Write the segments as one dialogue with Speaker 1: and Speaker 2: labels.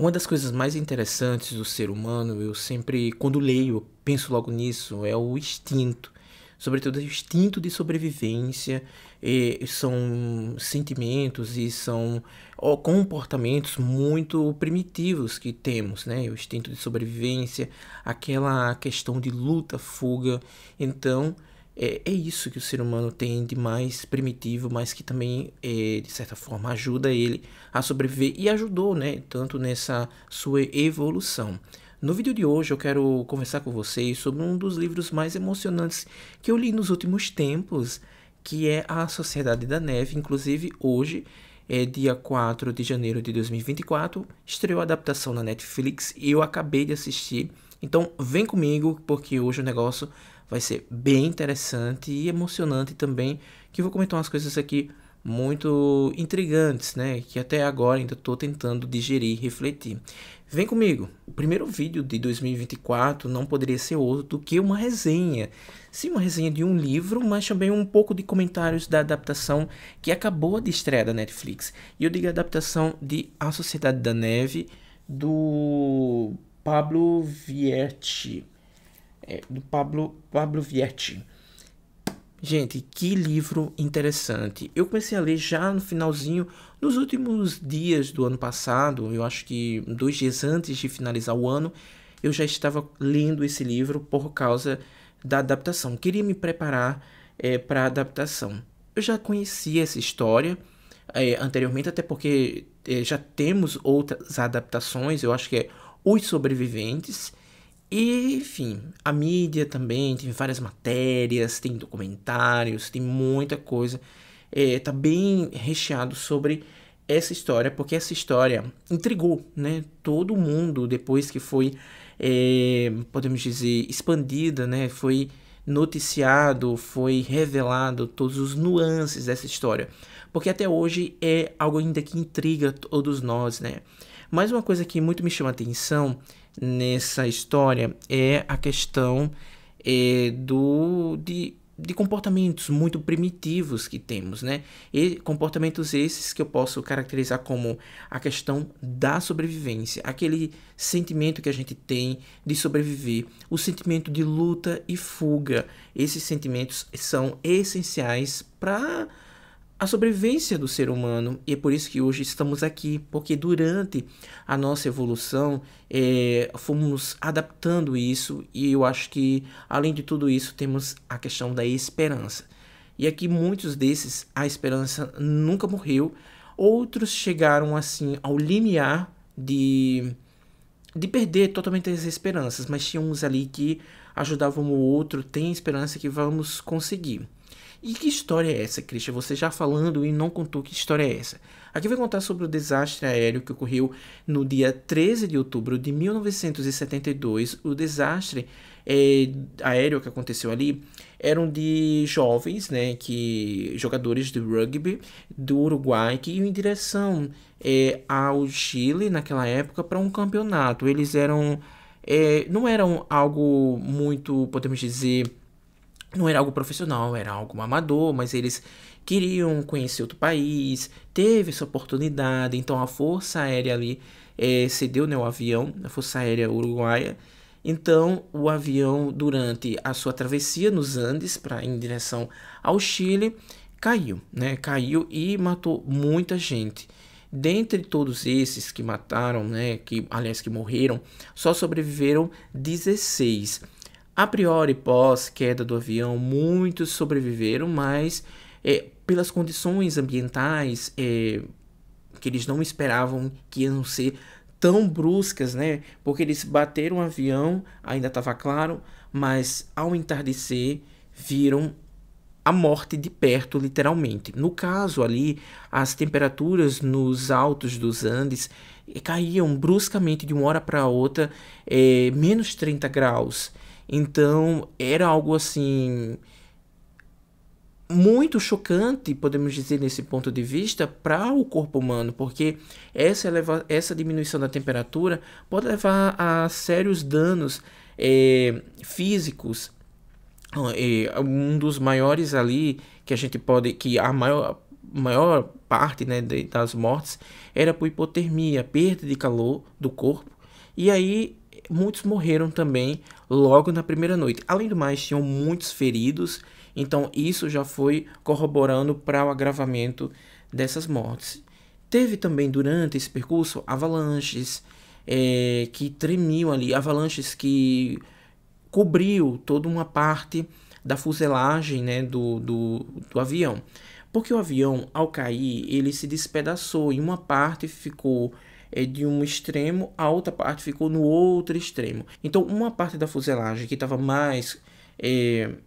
Speaker 1: Uma das coisas mais interessantes do ser humano, eu sempre, quando leio, eu penso logo nisso, é o instinto. Sobretudo o instinto de sobrevivência, são sentimentos e são comportamentos muito primitivos que temos, né? O instinto de sobrevivência, aquela questão de luta, fuga. Então, é isso que o ser humano tem de mais primitivo, mas que também, de certa forma, ajuda ele a sobreviver e ajudou, né? Tanto nessa sua evolução. No vídeo de hoje eu quero conversar com vocês sobre um dos livros mais emocionantes que eu li nos últimos tempos, que é A Sociedade da Neve. Inclusive, hoje, é dia 4 de janeiro de 2024, estreou a adaptação na Netflix e eu acabei de assistir. Então, vem comigo, porque hoje o negócio vai ser bem interessante e emocionante também, que eu vou comentar umas coisas aqui muito intrigantes, né? Que até agora ainda estou tentando digerir e refletir. Vem comigo. O primeiro vídeo de 2024 não poderia ser outro do que uma resenha. Sim, uma resenha de um livro, mas também um pouco de comentários da adaptação que acabou de estrear da Netflix. E eu digo a adaptação de A Sociedade da Neve, do Pablo Vierti. Do Pablo Vierti. Gente, que livro interessante. Eu comecei a ler já no finalzinho, nos últimos dias do ano passado, eu acho que 2 dias antes de finalizar o ano, eu já estava lendo esse livro por causa da adaptação. Queria me preparar para a adaptação. Eu já conhecia essa história anteriormente, até porque já temos outras adaptações, eu acho que é Os Sobreviventes. E, enfim, a mídia também tem várias matérias, tem documentários, tem muita coisa. Tá bem recheado sobre essa história, porque essa história intrigou, né? Todo mundo depois que foi, podemos dizer, expandida, né? Foi noticiado, foi revelado todos os nuances dessa história. Porque até hoje é algo ainda que intriga todos nós, né? Mas uma coisa que muito me chama a atenção nessa história é a questão de comportamentos muito primitivos que temos, né? E comportamentos esses que eu posso caracterizar como a questão da sobrevivência, aquele sentimento que a gente tem de sobreviver, o sentimento de luta e fuga. Esses sentimentos são essenciais para a sobrevivência do ser humano, e é por isso que hoje estamos aqui, porque durante a nossa evolução fomos adaptando isso, e eu acho que além de tudo isso temos a questão da esperança. E aqui muitos desses, a esperança nunca morreu, outros chegaram assim ao limiar de perder totalmente as esperanças, mas tinha uns ali que ajudavam o outro, tem esperança que vamos conseguir. E que história é essa, Christian? Você já falando e não contou que história é essa. Aqui vai contar sobre o desastre aéreo que ocorreu no dia 13 de outubro de 1972. O desastre aéreo que aconteceu ali eram de jovens, né, jogadores de rugby do Uruguai que iam em direção ao Chile naquela época para um campeonato. Eles eram, não eram algo muito, podemos dizer, não era algo profissional, era algo amador, mas eles queriam conhecer outro país, teve essa oportunidade, então a Força Aérea ali cedeu, né, o avião, a Força Aérea Uruguaia. Então o avião, durante a sua travessia nos Andes para em direção ao Chile, caiu, né? Caiu e matou muita gente. Dentre todos esses que mataram, né, que aliás que morreram, só sobreviveram 16. A priori, pós queda do avião, muitos sobreviveram, mas pelas condições ambientais que eles não esperavam que iam ser tão bruscas, né? Porque eles bateram o avião, ainda estava claro, mas ao entardecer viram a morte de perto, literalmente. No caso ali, as temperaturas nos altos dos Andes caíam bruscamente de uma hora para outra, menos 30 graus. Então era algo assim muito chocante, podemos dizer, nesse ponto de vista, para o corpo humano, porque essa diminuição da temperatura pode levar a sérios danos físicos. Um dos maiores ali que a gente pode, que a maior maior parte, né, das mortes era por hipotermia, perda de calor do corpo. E aí muitos morreram também logo na primeira noite. Além do mais, tinham muitos feridos, então isso já foi corroborando para o agravamento dessas mortes. Teve também durante esse percurso avalanches que tremiam ali, avalanches que cobriu toda uma parte da fuselagem, né, do avião. Porque o avião, ao cair, ele se despedaçou e uma parte ficou de um extremo, a outra parte ficou no outro extremo. Então, uma parte da fuselagem que estava mais,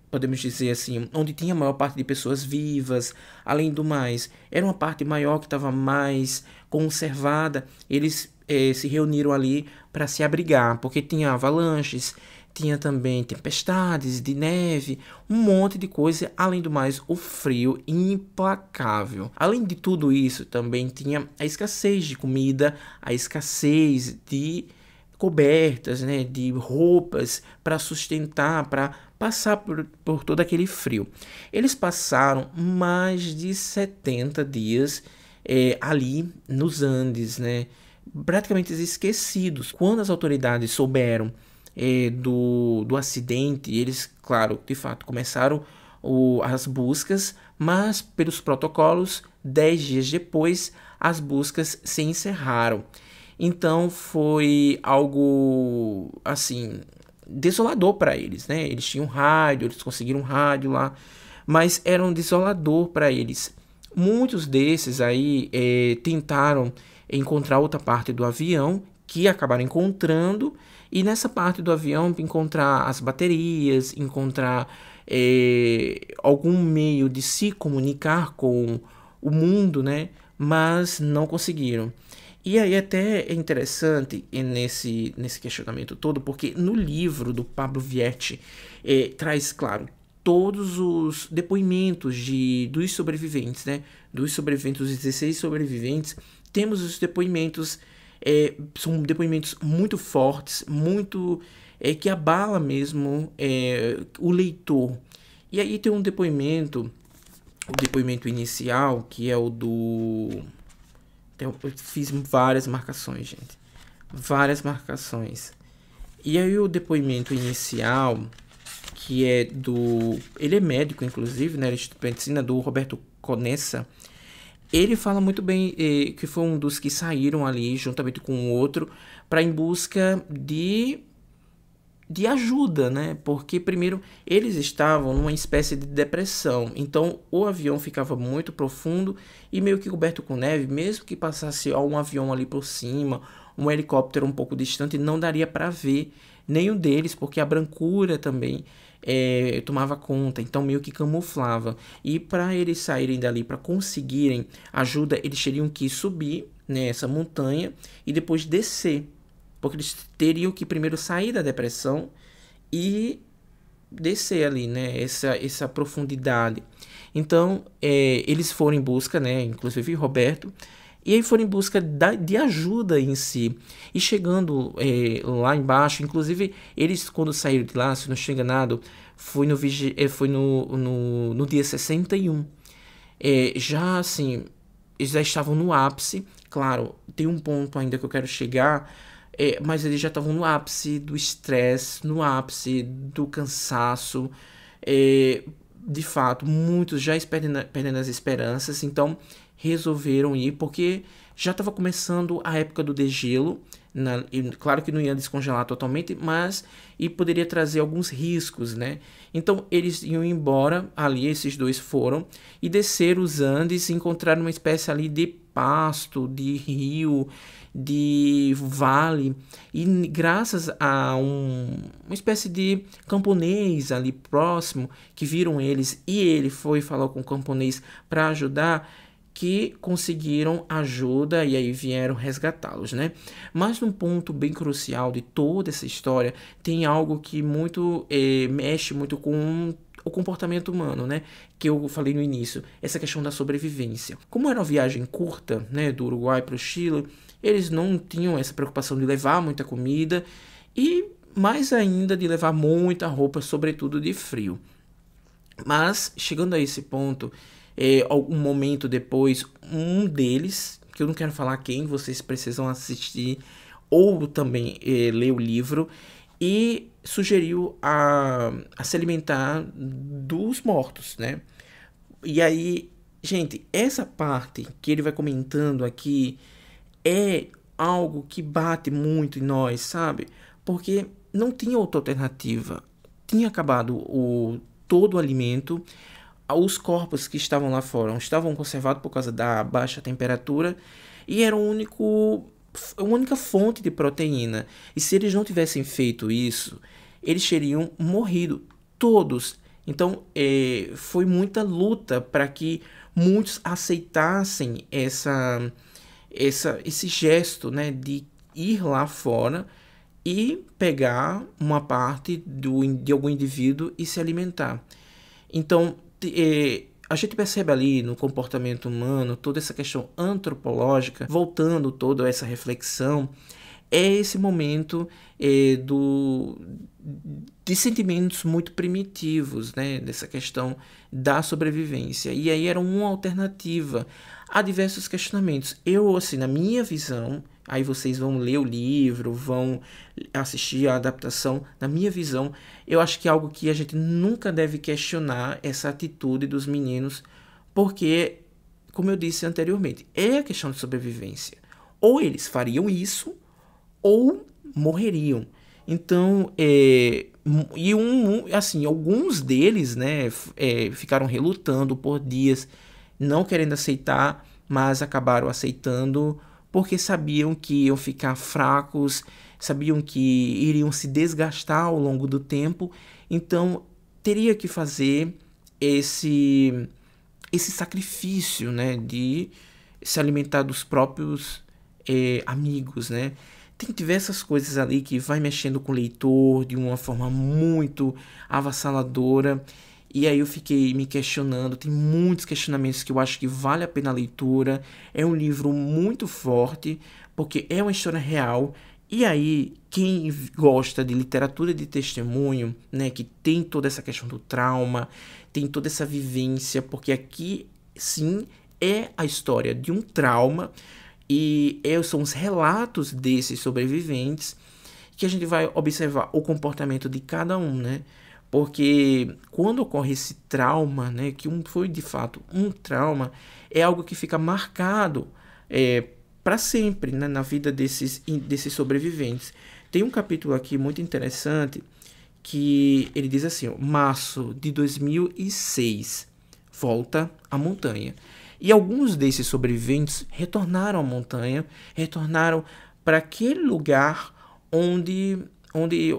Speaker 1: podemos dizer assim, onde tinha a maior parte de pessoas vivas, além do mais, era uma parte maior que estava mais conservada. Eles se reuniram ali para se abrigar, porque tinha avalanches, tinha também tempestades de neve, um monte de coisa, além do mais, o frio implacável. Além de tudo isso, também tinha a escassez de comida, a escassez de cobertas, né, de roupas para sustentar, para passar por todo aquele frio. Eles passaram mais de 70 dias ali nos Andes, né, praticamente esquecidos. Quando as autoridades souberam do acidente, eles, claro, de fato, começaram as buscas, mas pelos protocolos, 10 dias depois, as buscas se encerraram. Então foi algo, assim, desolador para eles, né? Eles tinham rádio, eles conseguiram rádio lá, mas era um desolador para eles. Muitos desses aí tentaram encontrar outra parte do avião, que acabaram encontrando, e nessa parte do avião encontrar as baterias, encontrar algum meio de se comunicar com o mundo, né? Mas não conseguiram. E aí até é interessante nesse questionamento todo, porque no livro do Pablo Vierti traz, claro, todos os depoimentos dos sobreviventes, né? Dos sobreviventes, dos 16 sobreviventes, temos os depoimentos, são depoimentos muito fortes, muito que abala mesmo o leitor. E aí tem o depoimento inicial, que é o do... Eu fiz várias marcações, gente. Várias marcações. E aí o depoimento inicial, que é do... Ele é médico, inclusive, né? Instituto de Medicina, do Roberto Conessa. Ele fala muito bem que foi um dos que saíram ali, juntamente com o outro, para em busca de ajuda, né? Porque primeiro eles estavam numa espécie de depressão, então o avião ficava muito profundo e meio que coberto com neve, mesmo que passasse um avião ali por cima, um helicóptero um pouco distante, não daria para ver nenhum deles, porque a brancura também tomava conta, então meio que camuflava. E para eles saírem dali, para conseguirem ajuda, eles teriam que subir nessa montanha e depois descer, porque eles teriam que primeiro sair da depressão e descer ali, né, essa profundidade. Então, eles foram em busca, né, inclusive Roberto, e aí foram em busca de ajuda em si. E chegando lá embaixo, inclusive eles quando saíram de lá, se não estou enganado, foi no dia 61. Já assim, eles já estavam no ápice. Claro, tem um ponto ainda que eu quero chegar, mas eles já estavam no ápice do estresse, no ápice do cansaço. De fato, muitos já perdendo as esperanças, então resolveram ir, porque já estava começando a época do degelo, claro que não ia descongelar totalmente, mas poderia trazer alguns riscos, né? Então eles iam embora ali, esses dois foram, e desceram os Andes e encontraram uma espécie ali de pasto, de rio, de vale, e graças a uma espécie de camponês ali próximo, que viram eles, e ele foi falar com o camponês para ajudar, que conseguiram ajuda e aí vieram resgatá-los, né? Mas num ponto bem crucial de toda essa história, tem algo que mexe muito com o comportamento humano, né? Que eu falei no início, essa questão da sobrevivência. Como era uma viagem curta, né, do Uruguai para o Chile, eles não tinham essa preocupação de levar muita comida e mais ainda de levar muita roupa, sobretudo de frio. Mas chegando a esse ponto, algum momento depois, um deles, que eu não quero falar quem, vocês precisam assistir ou também ler o livro, e sugeriu a se alimentar dos mortos, né? E aí, gente, essa parte que ele vai comentando aqui é algo que bate muito em nós, sabe? Porque não tinha outra alternativa. Tinha acabado todo o alimento. Os corpos que estavam lá fora estavam conservados por causa da baixa temperatura e era a única fonte de proteína. E se eles não tivessem feito isso, eles teriam morrido todos. Então, foi muita luta para que muitos aceitassem esse gesto, né, de ir lá fora e pegar uma parte de algum indivíduo e se alimentar. Então, a gente percebe ali no comportamento humano toda essa questão antropológica, voltando toda essa reflexão, é esse momento de sentimentos muito primitivos, né? Dessa questão da sobrevivência. E aí era uma alternativa a diversos questionamentos. Eu, assim, na minha visão, aí vocês vão ler o livro, vão assistir a adaptação, na minha visão, eu acho que é algo que a gente nunca deve questionar essa atitude dos meninos, porque, como eu disse anteriormente, é a questão de sobrevivência. Ou eles fariam isso, ou morreriam. Então, assim, alguns deles, né, ficaram relutando por dias, não querendo aceitar, mas acabaram aceitando porque sabiam que iam ficar fracos, sabiam que iriam se desgastar ao longo do tempo, então teria que fazer esse sacrifício, né, de se alimentar dos próprios amigos, né? Tem diversas coisas ali que vai mexendo com o leitor de uma forma muito avassaladora. E aí eu fiquei me questionando, tem muitos questionamentos que eu acho que vale a pena a leitura. É um livro muito forte, porque é uma história real. E aí, quem gosta de literatura de testemunho, né, que tem toda essa questão do trauma, tem toda essa vivência, porque aqui, sim, é a história de um trauma, e são os relatos desses sobreviventes que a gente vai observar o comportamento de cada um, né? Porque quando ocorre esse trauma, né, que foi de fato um trauma, é algo que fica marcado para sempre, né, na vida desses sobreviventes. Tem um capítulo aqui muito interessante que ele diz assim, ó, março de 2006, volta à montanha. E alguns desses sobreviventes retornaram à montanha, retornaram para aquele lugar onde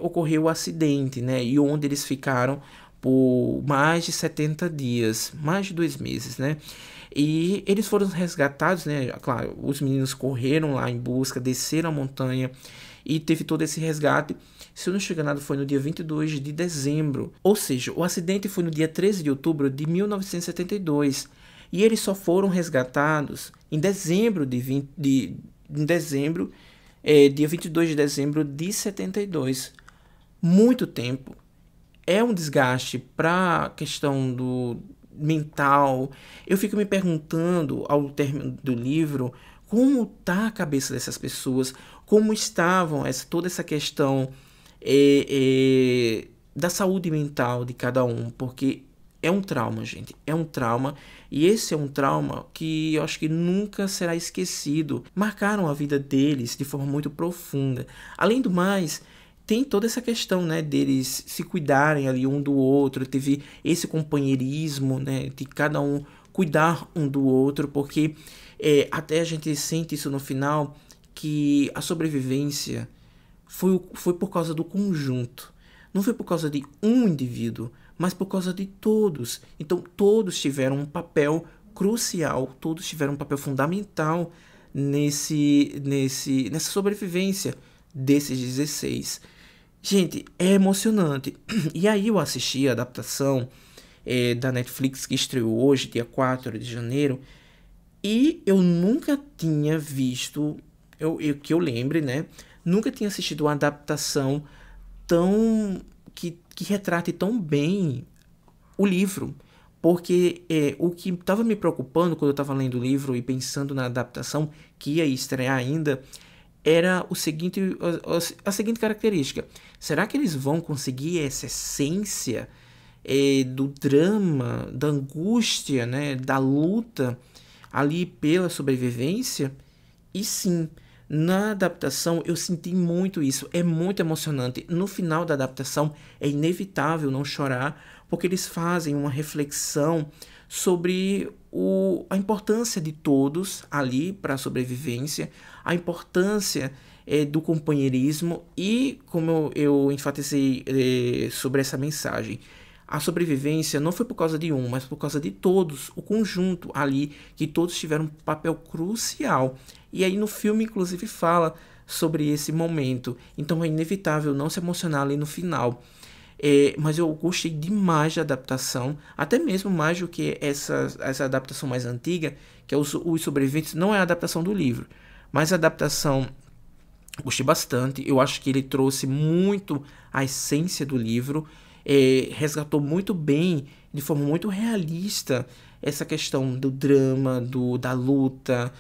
Speaker 1: ocorreu o acidente, né? E onde eles ficaram por mais de 70 dias, mais de 2 meses, né? E eles foram resgatados, né? Claro, os meninos correram lá em busca, desceram a montanha e teve todo esse resgate. Se eu não estiver enganado, foi no dia 22 de dezembro. Ou seja, o acidente foi no dia 13 de outubro de 1972. E eles só foram resgatados em dezembro dia 22 de dezembro de 72. Muito tempo. É um desgaste para a questão do mental. Eu fico me perguntando ao término do livro como está a cabeça dessas pessoas, como estavam toda essa questão da saúde mental de cada um, porque é um trauma, gente, é um trauma, e esse é um trauma que eu acho que nunca será esquecido. Marcaram a vida deles de forma muito profunda. Além do mais, tem toda essa questão, né, deles se cuidarem ali um do outro, teve esse companheirismo, né, de cada um cuidar um do outro, porque até a gente sente isso no final, que a sobrevivência foi por causa do conjunto, não foi por causa de um indivíduo, mas por causa de todos. Então todos tiveram um papel crucial, todos tiveram um papel fundamental nessa sobrevivência desses 16. Gente, é emocionante. E aí eu assisti a adaptação da Netflix que estreou hoje, dia 4 de janeiro, e eu nunca tinha visto, que eu lembre, né? Nunca tinha assistido uma adaptação tão que retrate tão bem o livro, porque o que estava me preocupando quando eu estava lendo o livro e pensando na adaptação que ia estrear ainda era a seguinte característica. Será que eles vão conseguir essa essência do drama, da angústia, né, da luta ali pela sobrevivência? E sim, na adaptação eu senti muito isso, é muito emocionante. No final da adaptação é inevitável não chorar, porque eles fazem uma reflexão sobre a importância de todos ali para a sobrevivência, a importância do companheirismo e, como eu enfatizei sobre essa mensagem, a sobrevivência não foi por causa de um, mas por causa de todos, o conjunto ali, que todos tiveram um papel crucial. E aí no filme, inclusive, fala sobre esse momento. Então é inevitável não se emocionar ali no final. Mas eu gostei demais da adaptação, até mesmo mais do que essa adaptação mais antiga, que é Os Sobreviventes, não é a adaptação do livro, mas a adaptação gostei bastante. Eu acho que ele trouxe muito a essência do livro, resgatou muito bem, de forma muito realista, essa questão do drama, da luta,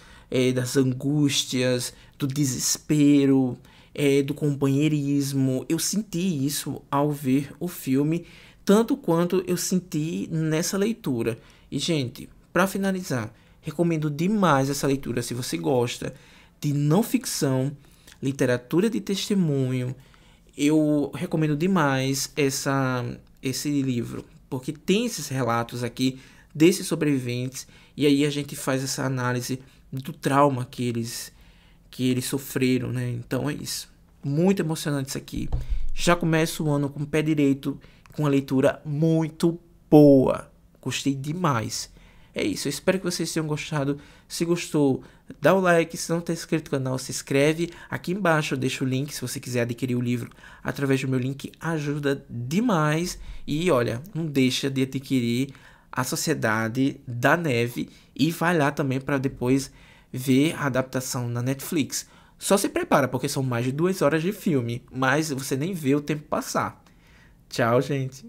Speaker 1: das angústias, do desespero, do companheirismo. Eu senti isso ao ver o filme, tanto quanto eu senti nessa leitura. E, gente, para finalizar, recomendo demais essa leitura se você gosta de não ficção, literatura de testemunho. Eu recomendo demais esse livro, porque tem esses relatos aqui desses sobreviventes, e aí a gente faz essa análise do trauma que eles sofreram, né? Então é isso. Muito emocionante isso aqui. Já começo o ano com o pé direito, com uma leitura muito boa. Gostei demais. É isso, eu espero que vocês tenham gostado. Se gostou, dá o like. Se não está inscrito no canal, se inscreve. Aqui embaixo eu deixo o link se você quiser adquirir o livro através do meu link. Ajuda demais. E olha, não deixa de adquirir A Sociedade da Neve. E vai lá também para depois ver a adaptação na Netflix. Só se prepara, porque são mais de 2 horas de filme. Mas você nem vê o tempo passar. Tchau, gente.